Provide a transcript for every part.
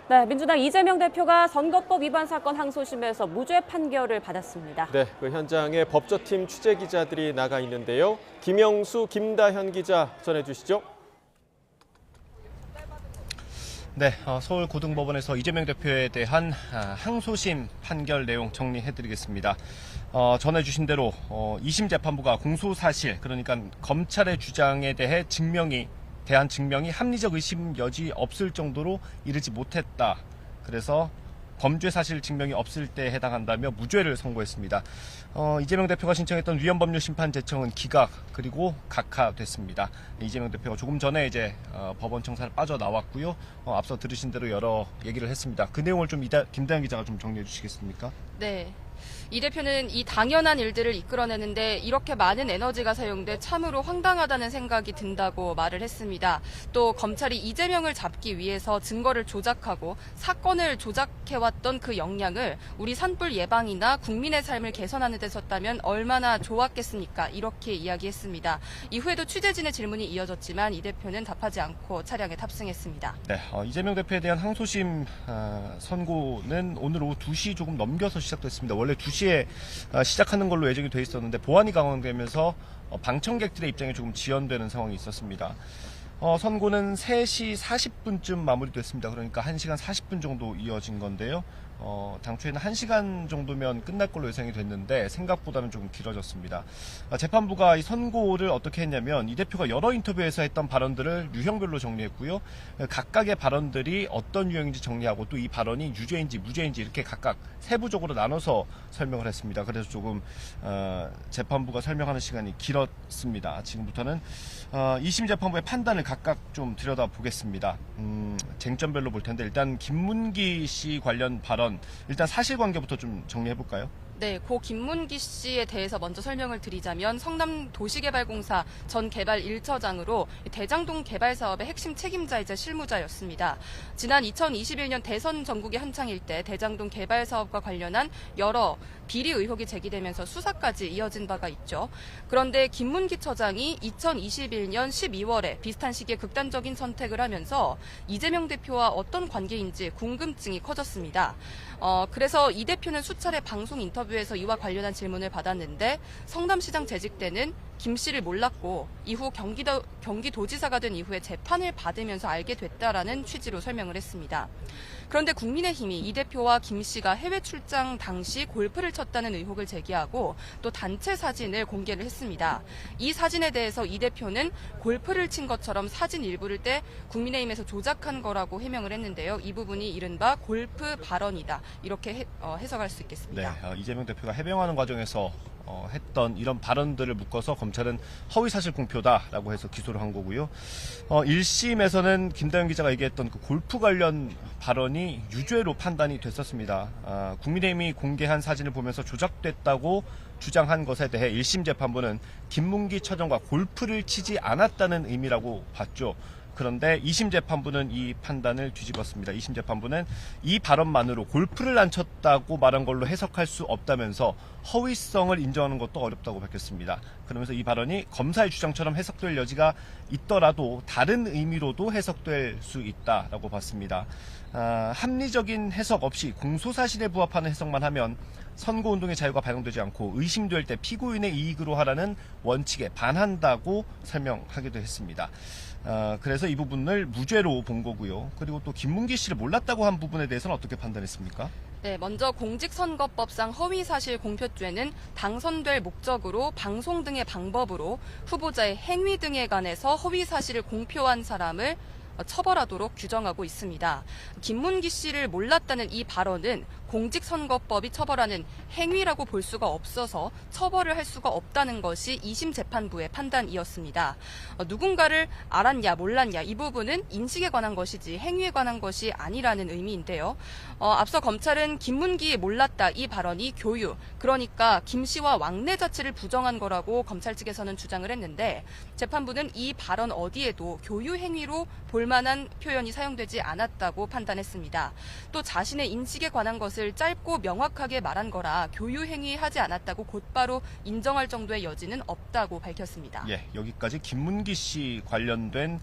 네, 민주당 이재명 대표가 선거법 위반 사건 항소심에서 무죄 판결을 받았습니다. 네, 그 현장에 법조팀 취재 기자들이 나가 있는데요. 김영수, 김다현 기자 전해주시죠. 네, 서울고등법원에서 이재명 대표에 대한 항소심 판결 내용 정리해드리겠습니다. 전해주신 대로 2심 재판부가 공소사실, 그러니까 검찰의 주장에 대한 증명이 합리적 의심 여지 없을 정도로 이르지 못했다. 그래서 범죄 사실 증명이 없을 때에 해당한다며 무죄를 선고했습니다. 이재명 대표가 신청했던 위헌법률 심판 제청은 기각 그리고 각하됐습니다. 이재명 대표가 조금 전에 이제 법원 청사를 빠져나왔고요. 앞서 들으신 대로 여러 얘기를 했습니다. 그 내용을 좀 김다현 기자가 좀 정리해 주시겠습니까? 네. 이 대표는 이 당연한 일들을 이끌어내는데 이렇게 많은 에너지가 사용돼 참으로 황당하다는 생각이 든다고 말을 했습니다. 또 검찰이 이재명을 잡기 위해서 증거를 조작하고 사건을 조작해왔던 그 역량을 우리 산불 예방이나 국민의 삶을 개선하는 데 썼다면 얼마나 좋았겠습니까? 이렇게 이야기했습니다. 이후에도 취재진의 질문이 이어졌지만 이 대표는 답하지 않고 차량에 탑승했습니다. 네, 이재명 대표에 대한 항소심 선고는 오늘 오후 2시 조금 넘겨서 시작됐습니다. 원래 2시에 시작하는 걸로 예정이 돼 있었는데 보안이 강화되면서 방청객들의 입장이 조금 지연되는 상황이 있었습니다. 선고는 3시 40분쯤 마무리됐습니다. 그러니까 1시간 40분 정도 이어진 건데요. 당초에는 1시간 정도면 끝날 걸로 예상이 됐는데 생각보다는 조금 길어졌습니다. 재판부가 이 선고를 어떻게 했냐면 이 대표가 여러 인터뷰에서 했던 발언들을 유형별로 정리했고요. 각각의 발언들이 어떤 유형인지 정리하고 또 이 발언이 유죄인지 무죄인지 이렇게 각각 세부적으로 나눠서 설명을 했습니다. 그래서 조금 재판부가 설명하는 시간이 길었습니다. 지금부터는 2심 재판부의 판단을 각각 좀 들여다보겠습니다. 쟁점별로 볼 텐데 일단 김문기 씨 관련 발언, 일단 사실관계부터 좀 정리해볼까요? 네, 고 김문기 씨에 대해서 먼저 설명을 드리자면 성남도시개발공사 전 개발 1처장으로 대장동 개발 사업의 핵심 책임자이자 실무자였습니다. 지난 2021년 대선 전국이 한창일 때 대장동 개발 사업과 관련한 여러 비리 의혹이 제기되면서 수사까지 이어진 바가 있죠. 그런데 김문기 처장이 2021년 12월에 비슷한 시기에 극단적인 선택을 하면서 이재명 대표와 어떤 관계인지 궁금증이 커졌습니다. 그래서 이 대표는 수차례 방송 인터뷰에서 이와 관련한 질문을 받았는데 성남시장 재직 때는 김 씨를 몰랐고 이후 경기도지사가 된 이후에 재판을 받으면서 알게 됐다라는 취지로 설명을 했습니다. 그런데 국민의힘이 이 대표와 김 씨가 해외 출장 당시 골프를 쳤다는 의혹을 제기하고 또 단체 사진을 공개를 했습니다. 이 사진에 대해서 이 대표는 골프를 친 것처럼 사진 일부를 떼 국민의힘에서 조작한 거라고 해명을 했는데요. 이 부분이 이른바 골프 발언이다. 이렇게 해석할 수 있겠습니다. 네, 이재명 대표가 해명하는 과정에서 했던 이런 발언들을 묶어서 검찰은 허위사실 공표다라고 해서 기소를 한 거고요. 1심에서는 김다현 기자가 얘기했던 그 골프 관련 발언이 유죄로 판단이 됐었습니다. 국민의힘이 공개한 사진을 보면서 조작됐다고 주장한 것에 대해 1심 재판부는 김문기 처장과 골프를 치지 않았다는 의미라고 봤죠. 그런데 2심 재판부는 이 판단을 뒤집었습니다. 2심 재판부는 이 발언만으로 골프를 안 쳤다고 말한 걸로 해석할 수 없다면서 허위성을 인정하는 것도 어렵다고 밝혔습니다. 그러면서 이 발언이 검사의 주장처럼 해석될 여지가 있더라도 다른 의미로도 해석될 수 있다라고 봤습니다. 합리적인 해석 없이 공소사실에 부합하는 해석만 하면 선거운동의 자유가 반영되지 않고 의심될 때 피고인의 이익으로 하라는 원칙에 반한다고 설명하기도 했습니다. 그래서 이 부분을 무죄로 본 거고요. 그리고 또 김문기 씨를 몰랐다고 한 부분에 대해서는 어떻게 판단했습니까? 네, 먼저 공직선거법상 허위사실 공표죄는 당선될 목적으로 방송 등의 방법으로 후보자의 행위 등에 관해서 허위사실을 공표한 사람을 처벌하도록 규정하고 있습니다. 김문기 씨를 몰랐다는 이 발언은 공직선거법이 처벌하는 행위라고 볼 수가 없어서 처벌을 할 수가 없다는 것이 2심 재판부의 판단이었습니다. 누군가를 알았냐 몰랐냐 이 부분은 인식에 관한 것이지 행위에 관한 것이 아니라는 의미인데요. 앞서 검찰은 김문기 몰랐다 이 발언이 교유, 그러니까 김 씨와 왕래 자체를 부정한 거라고 검찰 측에서는 주장을 했는데 재판부는 이 발언 어디에도 교유 행위로 볼 볼만한 표현이 사용되지 않았다고 판단했습니다. 또 자신의 인식에 관한 것을 짧고 명확하게 말한 거라 교유행위하지 않았다고 곧바로 인정할 정도의 여지는 없다고 밝혔습니다. 예, 여기까지 김문기 씨 관련된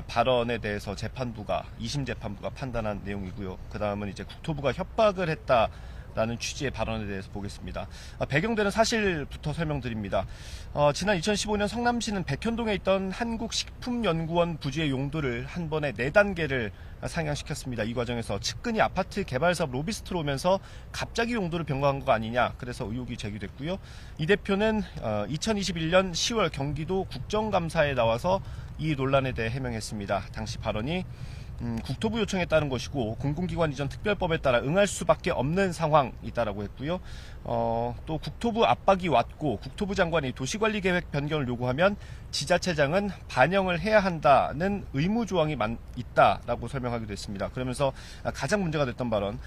발언에 대해서 재판부가 2심 재판부가 판단한 내용이고요. 그 다음은 이제 국토부가 협박을 했다라는 취지의 발언에 대해서 보겠습니다. 배경되는 사실부터 설명드립니다. 지난 2015년 성남시는 백현동에 있던 한국식품연구원 부지의 용도를 한 번에 4단계를 상향시켰습니다. 이 과정에서 측근이 아파트 개발 사업 로비스트로 오면서 갑자기 용도를 변경한 거 아니냐, 그래서 의혹이 제기됐고요. 이 대표는 2021년 10월 경기도 국정감사에 나와서 이 논란에 대해 해명했습니다. 당시 발언이 국토부 요청에 따른 것이고 공공기관 이전 특별법에 따라 응할 수밖에 없는 상황이다라고 했고요. 또 국토부 압박이 왔고 국토부 장관이 도시관리계획 변경을 요구하면 지자체장은 반영을 해야 한다는 의무조항이 있다라고 설명하기도 했습니다. 그러면서 가장 문제가 됐던 발언,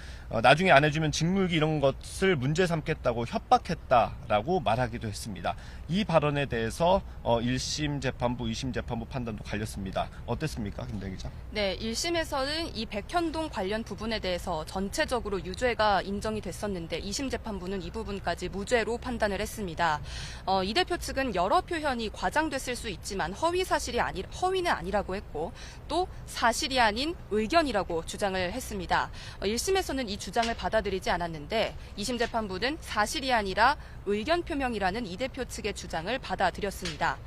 나중에 안 해주면 직무유기 이런 것을 문제 삼겠다고 협박했다라고 말하기도 했습니다. 이 발언에 대해서 1심 재판부, 2심 재판부 판단도 갈렸습니다. 어땠습니까, 김대기 기자? 네, 1심에서는 이 백현동 관련 부분에 대해서 전체적으로 유죄가 인정이 됐었는데 2심 재판부는 이 부분까지 무죄로 판단을 했습니다. 이 대표 측은 여러 표현이 과장됐을 수 있지만 허위는 아니라고 했고 또 사실이 아닌 의견이라고 주장을 했습니다. 1심에서는 이 주장을 받아들이지 않았는데 2심 재판부는 사실이 아니라 의견 표명이라는 이 대표 측의 주장을 받아들였습니다.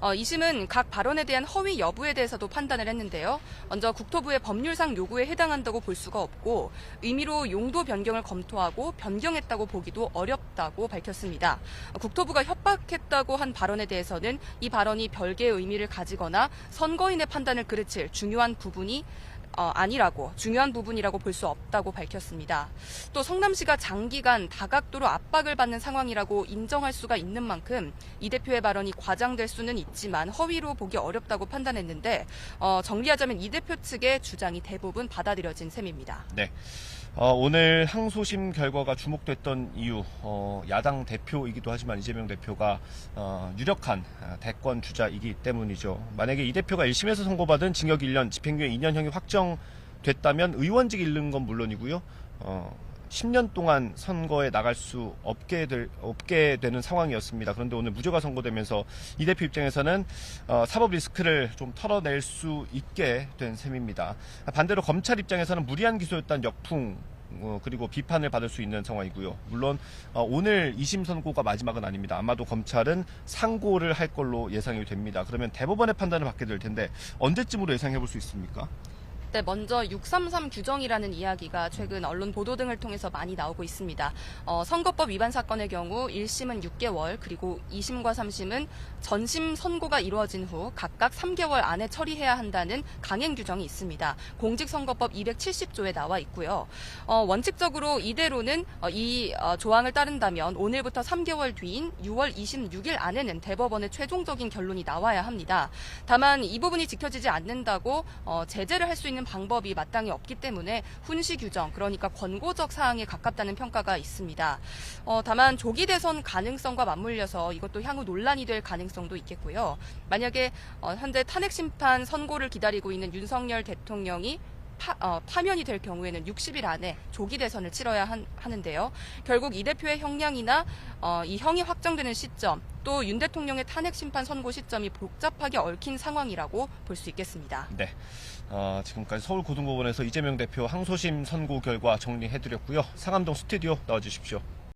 2심은 각 발언에 대한 허위 여부에 대해서도 판단을 했는데요. 먼저 국토부의 법률상 요구에 해당한다고 볼 수가 없고 의미로 용도 변경을 검토하고 변경했다고 보기도 어렵다고 밝혔습니다. 국토부가 협박했다고 한 발언에 대해서는 이 발언이 별개의 의미를 가지거나 선거인의 판단을 그르칠 중요한 부분이라고 볼 수 없다고 밝혔습니다. 또 성남시가 장기간 다각도로 압박을 받는 상황이라고 인정할 수가 있는 만큼 이 대표의 발언이 과장될 수는 있지만 허위로 보기 어렵다고 판단했는데 정리하자면 이 대표 측의 주장이 대부분 받아들여진 셈입니다. 네. 오늘 항소심 결과가 주목됐던 이유, 야당 대표이기도 하지만 이재명 대표가 유력한 대권 주자이기 때문이죠. 만약에 이 대표가 1심에서 선고받은 징역 1년, 집행유예 2년형이 확정됐다면 의원직 잃는 건 물론이고요. 10년 동안 선거에 나갈 수 없게 되는 상황이었습니다. 그런데 오늘 무죄가 선고되면서 이 대표 입장에서는 사법 리스크를 좀 털어낼 수 있게 된 셈입니다. 반대로 검찰 입장에서는 무리한 기소였다는 역풍 그리고 비판을 받을 수 있는 상황이고요. 물론 오늘 2심 선고가 마지막은 아닙니다. 아마도 검찰은 상고를 할 걸로 예상이 됩니다. 그러면 대법원의 판단을 받게 될 텐데 언제쯤으로 예상해 볼 수 있습니까? 네, 먼저 633 규정이라는 이야기가 최근 언론 보도 등을 통해서 많이 나오고 있습니다. 선거법 위반 사건의 경우 1심은 6개월, 그리고 2심과 3심은 전심 선고가 이루어진 후 각각 3개월 안에 처리해야 한다는 강행 규정이 있습니다. 공직선거법 270조에 나와 있고요. 원칙적으로 이대로는 이 조항을 따른다면 오늘부터 3개월 뒤인 6월 26일 안에는 대법원의 최종적인 결론이 나와야 합니다. 다만 이 부분이 지켜지지 않는다고 제재를 할 수 있는 방법이 마땅히 없기 때문에 훈시 규정, 그러니까 권고적 사항에 가깝다는 평가가 있습니다. 다만 조기 대선 가능성과 맞물려서 이것도 향후 논란이 될 가능성도 있겠고요. 만약에 현재 탄핵 심판 선고를 기다리고 있는 윤석열 대통령이 파면이 될 경우에는 60일 안에 조기 대선을 치러야 하는데요. 결국 이 대표의 형량이나 이 형이 확정되는 시점, 또 윤 대통령의 탄핵 심판 선고 시점이 복잡하게 얽힌 상황이라고 볼 수 있겠습니다. 네. 지금까지 서울고등법원에서 이재명 대표 항소심 선고 결과 정리해드렸고요. 상암동 스튜디오 나와주십시오.